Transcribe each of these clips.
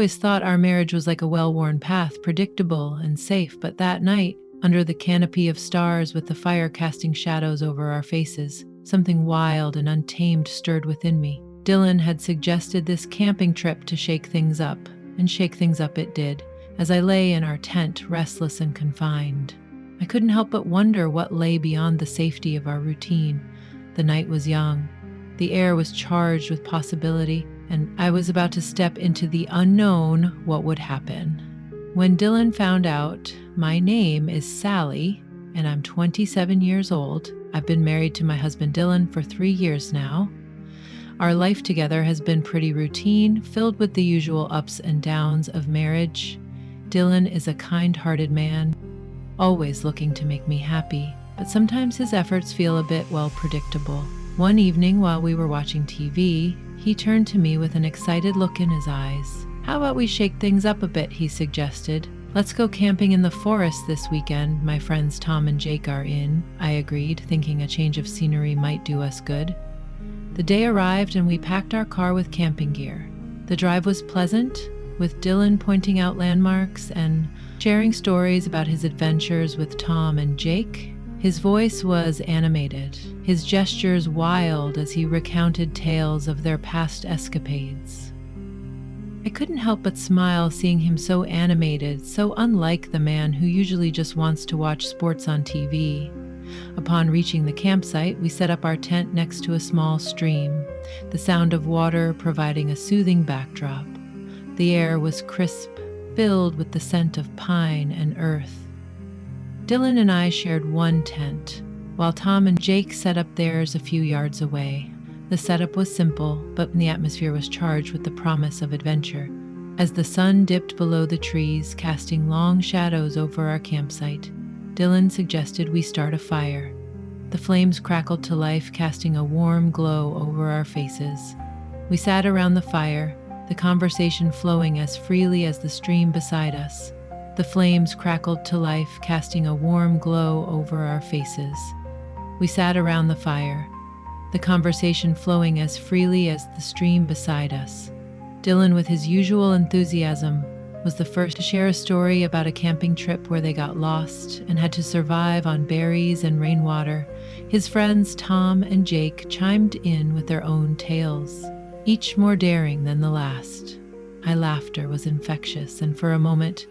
always thought our marriage was like a well-worn path, predictable and safe, but that night, under the canopy of stars with the fire casting shadows over our faces, something wild and untamed stirred within me. Dylan had suggested this camping trip to shake things up, and shake things up it did, as I lay in our tent, restless and confined. I couldn't help but wonder what lay beyond the safety of our routine. The night was young. The air was charged with possibility, and I was about to step into the unknown. What would happen? When Dylan found out my name is Sally, and I'm 27 years old, I've been married to my husband Dylan for 3 years now. Our life together has been pretty routine, filled with the usual ups and downs of marriage. Dylan is a kind-hearted man, always looking to make me happy, but sometimes his efforts feel a bit, predictable. One evening while we were watching TV, he turned to me with an excited look in his eyes. "How about we shake things up a bit?" he suggested. "Let's go camping in the forest this weekend. My friends Tom and Jake are in." I agreed, thinking a change of scenery might do us good. The day arrived and we packed our car with camping gear. The drive was pleasant, with Dylan pointing out landmarks and sharing stories about his adventures with Tom and Jake. His voice was animated, his gestures wild as he recounted tales of their past escapades. I couldn't help but smile seeing him so animated, so unlike the man who usually just wants to watch sports on TV. Upon reaching the campsite, we set up our tent next to a small stream, the sound of water providing a soothing backdrop. The air was crisp, filled with the scent of pine and earth. Dylan and I shared one tent, while Tom and Jake set up theirs a few yards away. The setup was simple, but the atmosphere was charged with the promise of adventure. As the sun dipped below the trees, casting long shadows over our campsite, Dylan suggested we start a fire. The flames crackled to life, casting a warm glow over our faces. We sat around the fire, the conversation flowing as freely as the stream beside us. The flames crackled to life, casting a warm glow over our faces. We sat around the fire, the conversation flowing as freely as the stream beside us. Dylan, with his usual enthusiasm, was the first to share a story about a camping trip where they got lost and had to survive on berries and rainwater. His friends Tom and Jake chimed in with their own tales, each more daring than the last. My laughter was infectious, and for a moment,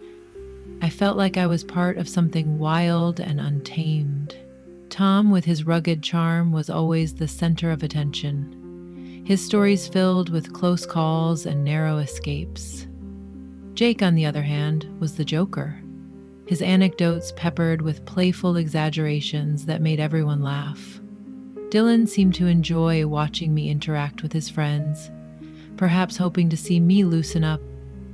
I felt like I was part of something wild and untamed. Tom, with his rugged charm, was always the center of attention, his stories filled with close calls and narrow escapes. Jake, on the other hand, was the joker, his anecdotes peppered with playful exaggerations that made everyone laugh. Dylan seemed to enjoy watching me interact with his friends, perhaps hoping to see me loosen up.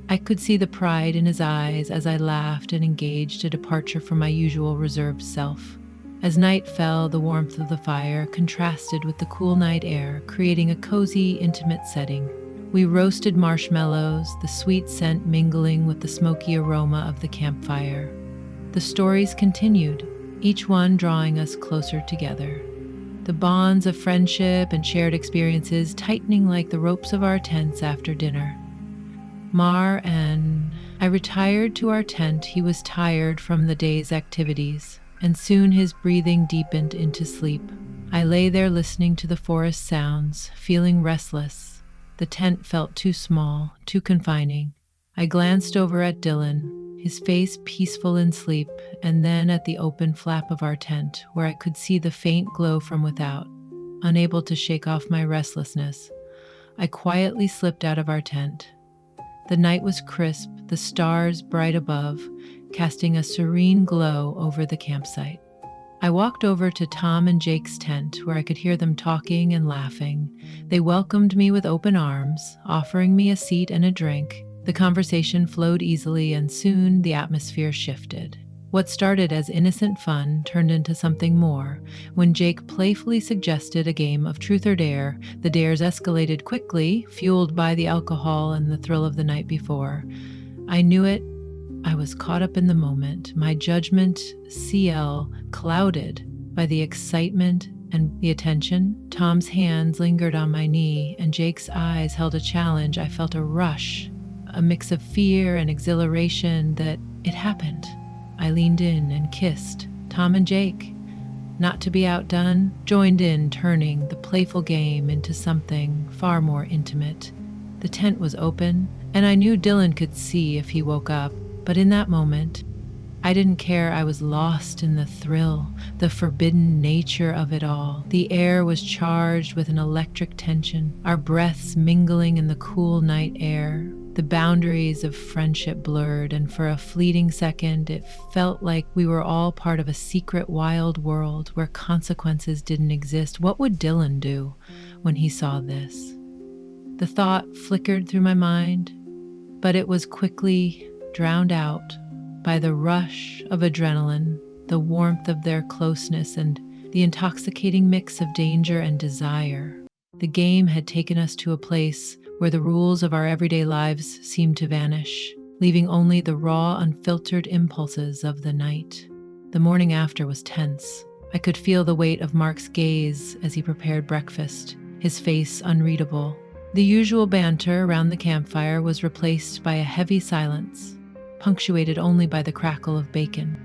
I could see the pride in his eyes as I laughed and engaged, a departure from my usual reserved self. As night fell, the warmth of the fire contrasted with the cool night air, creating a cozy, intimate setting. We roasted marshmallows, the sweet scent mingling with the smoky aroma of the campfire. The stories continued, each one drawing us closer together. The bonds of friendship and shared experiences tightening like the ropes of our tents after dinner. I retired to our tent. He was tired from the day's activities, and soon his breathing deepened into sleep. I lay there listening to the forest sounds, feeling restless. The tent felt too small, too confining. I glanced over at Dylan, his face peaceful in sleep, and then at the open flap of our tent, where I could see the faint glow from without. Unable to shake off my restlessness, I quietly slipped out of our tent. The night was crisp, the stars bright above, casting a serene glow over the campsite. I walked over to Tom and Jake's tent, where I could hear them talking and laughing. They welcomed me with open arms, offering me a seat and a drink. The conversation flowed easily, and soon the atmosphere shifted. What started as innocent fun turned into something more. When Jake playfully suggested a game of truth or dare, the dares escalated quickly, fueled by the alcohol and the thrill of the night before. I knew it. I was caught up in the moment, my judgment, CL, clouded by the excitement and the attention. Tom's hands lingered on my knee, and Jake's eyes held a challenge. I felt a rush, a mix of fear and exhilaration that it happened. I leaned in and kissed Tom and Jake. Not to be outdone, joined in, turning the playful game into something far more intimate. The tent was open, and I knew Dylan could see if he woke up, but in that moment, I didn't care. I was lost in the thrill, the forbidden nature of it all. The air was charged with an electric tension, our breaths mingling in the cool night air. The boundaries of friendship blurred, and for a fleeting second, it felt like we were all part of a secret, wild world where consequences didn't exist. What would Dylan do when he saw this? The thought flickered through my mind, but it was quickly drowned out by the rush of adrenaline, the warmth of their closeness, and the intoxicating mix of danger and desire. The game had taken us to a place where the rules of our everyday lives seemed to vanish, leaving only the raw, unfiltered impulses of the night. The morning after was tense. I could feel the weight of Mark's gaze as he prepared breakfast, his face unreadable. The usual banter around the campfire was replaced by a heavy silence, punctuated only by the crackle of bacon.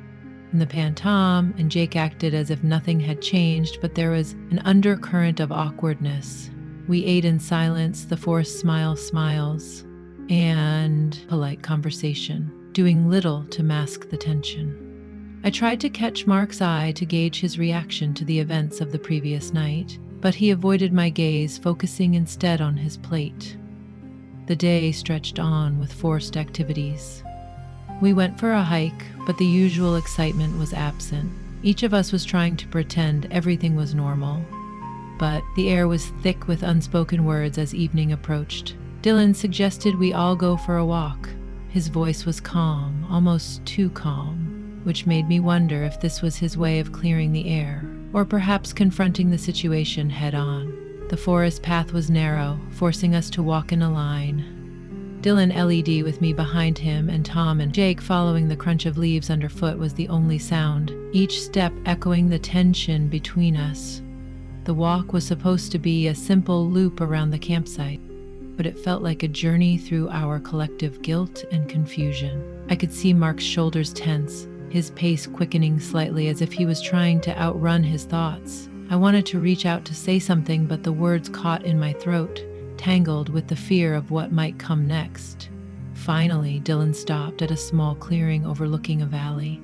In the pan, Tom and Jake acted as if nothing had changed, but there was an undercurrent of awkwardness. We ate in silence, the forced smiles, and polite conversation, doing little to mask the tension. I tried to catch Mark's eye to gauge his reaction to the events of the previous night, but he avoided my gaze, focusing instead on his plate. The day stretched on with forced activities. We went for a hike, but the usual excitement was absent. Each of us was trying to pretend everything was normal, but the air was thick with unspoken words as evening approached. Dylan suggested we all go for a walk. His voice was calm, almost too calm, which made me wonder if this was his way of clearing the air, or perhaps confronting the situation head-on. The forest path was narrow, forcing us to walk in a line. Dylan LED with me behind him, and Tom and Jake following. The crunch of leaves underfoot was the only sound, each step echoing the tension between us. The walk was supposed to be a simple loop around the campsite, but it felt like a journey through our collective guilt and confusion. I could see Mark's shoulders tense, his pace quickening slightly as if he was trying to outrun his thoughts. I wanted to reach out to say something, but the words caught in my throat, tangled with the fear of what might come next. Finally, Dylan stopped at a small clearing overlooking a valley.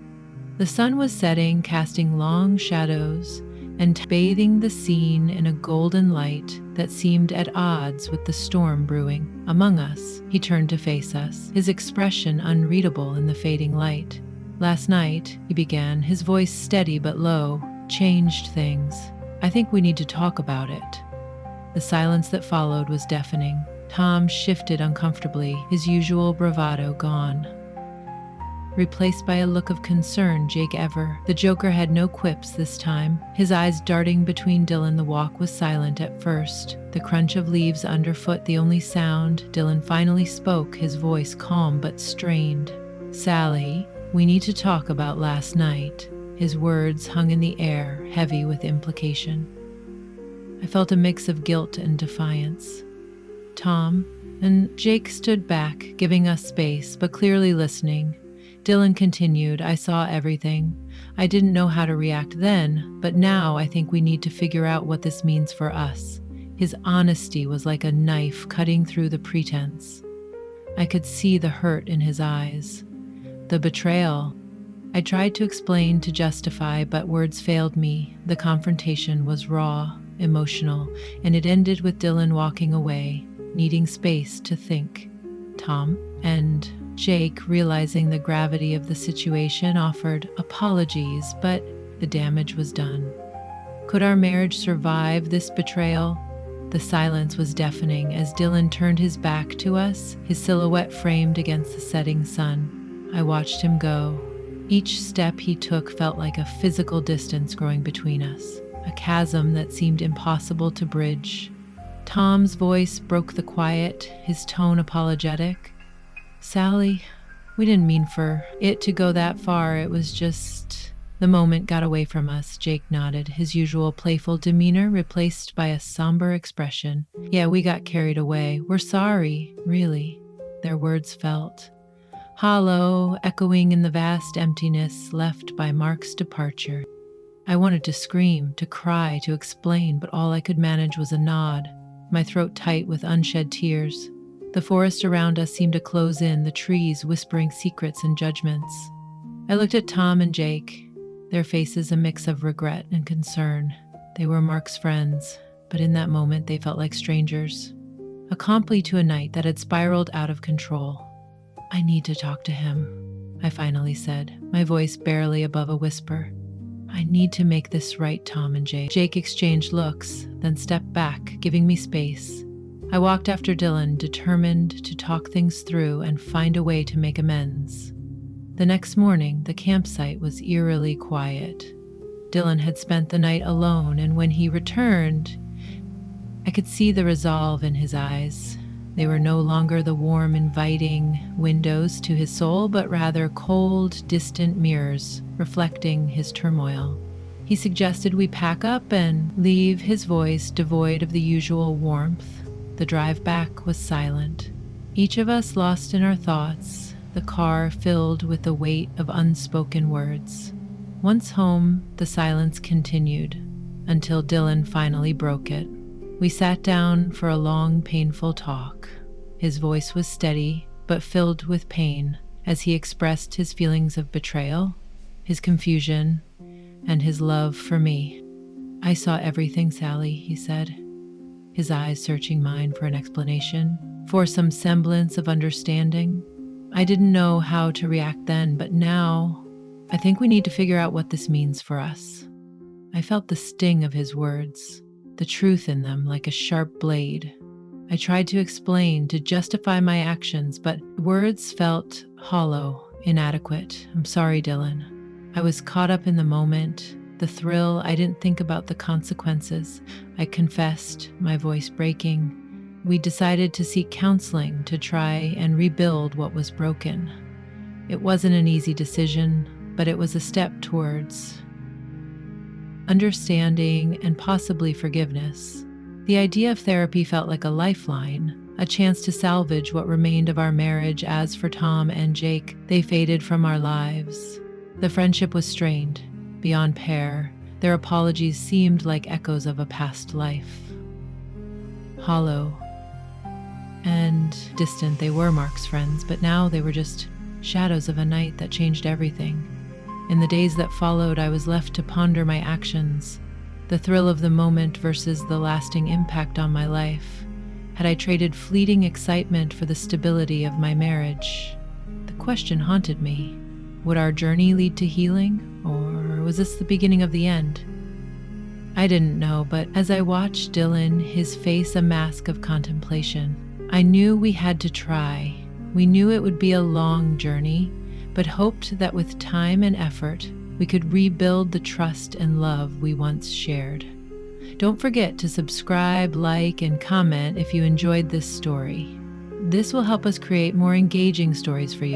The sun was setting, casting long shadows and bathing the scene in a golden light that seemed at odds with the storm brewing among us. He turned to face us, his expression unreadable in the fading light. "Last night," he began, his voice steady but low, "changed things. I think we need to talk about it." The silence that followed was deafening. Tom shifted uncomfortably, his usual bravado gone, replaced by a look of concern. Jake Ever, the Joker, had no quips this time, his eyes darting between Dylan. The walk was silent at first, the crunch of leaves underfoot the only sound. Dylan finally spoke, his voice calm but strained. "Sally, we need to talk about last night." His words hung in the air, heavy with implication. I felt a mix of guilt and defiance. Tom and Jake stood back, giving us space, but clearly listening. Dylan continued, "I saw everything. I didn't know how to react then, but now I think we need to figure out what this means for us." His honesty was like a knife cutting through the pretense. I could see the hurt in his eyes, the betrayal. I tried to explain, to justify, but words failed me. The confrontation was raw, emotional, and it ended with Dylan walking away, needing space to think. Tom and Jake, realizing the gravity of the situation, offered apologies, but the damage was done. Could our marriage survive this betrayal? The silence was deafening as Dylan turned his back to us, his silhouette framed against the setting sun. I watched him go. Each step he took felt like a physical distance growing between us, a chasm that seemed impossible to bridge. Tom's voice broke the quiet, his tone apologetic. "Sally, we didn't mean for it to go that far. It was just..." The moment got away from us. Jake nodded, his usual playful demeanor replaced by a somber expression. "Yeah, we got carried away. We're sorry, really." their words felt, hollow, echoing in the vast emptiness left by Mark's departure. I wanted to scream, to cry, to explain, but all I could manage was a nod, my throat tight with unshed tears. The forest around us seemed to close in, the trees whispering secrets and judgments. I looked at Tom and Jake, their faces a mix of regret and concern. They were Mark's friends, but in that moment they felt like strangers. A compli to a night that had spiraled out of control. I need to talk to him, I finally said, my voice barely above a whisper. I need to make this right, Tom and Jake. Jake exchanged looks, then stepped back, giving me space. I walked after Dylan, determined to talk things through and find a way to make amends. The next morning, the campsite was eerily quiet. Dylan had spent the night alone, and when he returned, I could see the resolve in his eyes. They were no longer the warm, inviting windows to his soul, but rather cold, distant mirrors reflecting his turmoil. He suggested we pack up and leave, his voice devoid of the usual warmth. The drive back was silent. Each of us lost in our thoughts, the car filled with the weight of unspoken words. Once home, the silence continued, until Dylan finally broke it. We sat down for a long, painful talk. His voice was steady, but filled with pain, as he expressed his feelings of betrayal, his confusion, and his love for me. I saw everything, Sally, he said, his eyes searching mine for an explanation, for some semblance of understanding. I didn't know how to react then, but now I think we need to figure out what this means for us. I felt the sting of his words, the truth in them like a sharp blade. I tried to explain, to justify my actions, but words felt hollow, inadequate. I'm sorry, Dylan. I was caught up in the moment, the thrill. I didn't think about the consequences. I confessed, my voice breaking. We decided to seek counseling to try and rebuild what was broken. It wasn't an easy decision, but it was a step towards understanding and possibly forgiveness. The idea of therapy felt like a lifeline, a chance to salvage what remained of our marriage. As for Tom and Jake, they faded from our lives. The friendship was strained, beyond pair. Their apologies seemed like echoes of a past life. Hollow and distant, they were Mark's friends, but now they were just shadows of a night that changed everything. In the days that followed, I was left to ponder my actions, the thrill of the moment versus the lasting impact on my life. Had I traded fleeting excitement for the stability of my marriage? The question haunted me. Would our journey lead to healing, or was this the beginning of the end? I didn't know, but as I watched Dylan, his face a mask of contemplation, I knew we had to try. We knew it would be a long journey, but hoped that with time and effort, we could rebuild the trust and love we once shared. Don't forget to subscribe, like, and comment if you enjoyed this story. This will help us create more engaging stories for you.